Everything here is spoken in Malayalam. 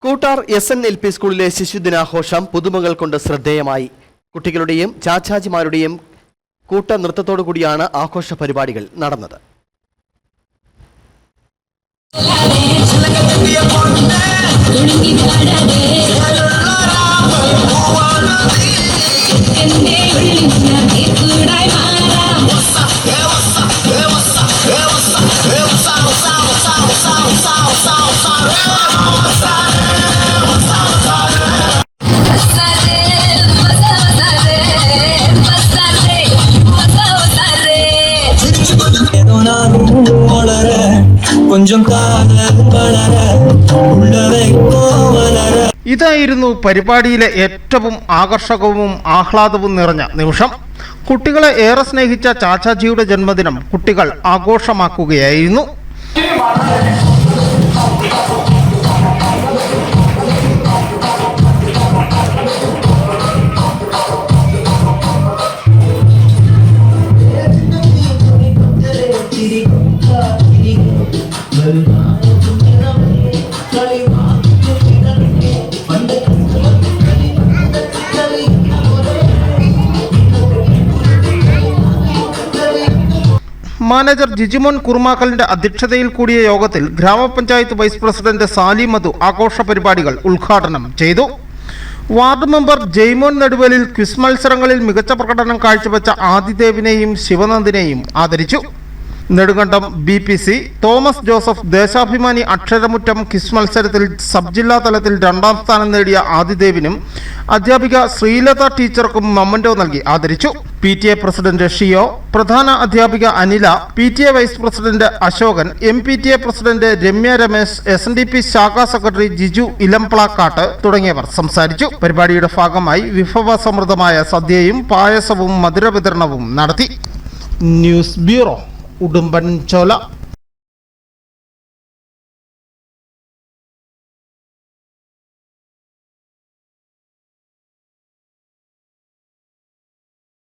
കൂട്ടാർ SNLP സ്കൂളിലെ ശിശുദിനാഘോഷം പുതുമകൾ കൊണ്ട് ശ്രദ്ധേയമായി. കുട്ടികളുടെയും ചാച്ചാജിമാരുടെയും കൂട്ട നൃത്തത്തോടു കൂടിയാണ് ആഘോഷ പരിപാടികൾ നടന്നത്. ഇതായിരുന്നു പരിപാടിയിലെ ഏറ്റവും ആകർഷകവും ആഹ്ലാദവും നിറഞ്ഞ നിമിഷം. കുട്ടികളെ ഏറെ സ്നേഹിച്ച ചാച്ചാജിയുടെ ജന്മദിനം കുട്ടികൾ ആഘോഷമാക്കുകയായിരുന്നു. മാനേജർ ജിജിമോൻ കുറുമാക്കലിന്റെ അധ്യക്ഷതയിൽ കൂടിയ യോഗത്തിൽ ഗ്രാമപഞ്ചായത്ത് വൈസ് പ്രസിഡന്റ് സാലി മധു ആഘോഷ പരിപാടികൾ ഉദ്ഘാടനം ചെയ്തു. Ward member Jaimon Neduvelil quiz മത്സരങ്ങളിൽ മികച്ച പ്രകടനം കാഴ്ചവെച്ച ആദിദേവിനെയും ശിവനന്ദിനെയും ആദരിച്ചു. നെടുങ്കണ്ടം BPC തോമസ് ജോസഫ് ദേശാഭിമാനി അക്ഷരമുറ്റം ക്വിസ് മത്സരത്തിൽ സബ് ജില്ലാ തലത്തിൽ 2ാം സ്ഥാനം നേടിയ ആദിദേവിനും അധ്യാപിക ശ്രീലത ടീച്ചർക്കും മൊമന്റോ നൽകി ആദരിച്ചു. PTA പ്രസിഡന്റ് ഷിയോ, പ്രധാന അധ്യാപിക Anila, PTA vice president Ashokan, MPTA president Ramya Ramesh, SNDP ശാഖാ സെക്രട്ടറി ജിജു ഇലംപ്ലാക്കാട്ട് തുടങ്ങിയവർ സംസാരിച്ചു. പരിപാടിയുടെ ഭാഗമായി വിഭവസമൃദ്ധമായ സദ്യയും പായസവും മധുര വിതരണവും നടത്തി. News bureau, Udumbanchola.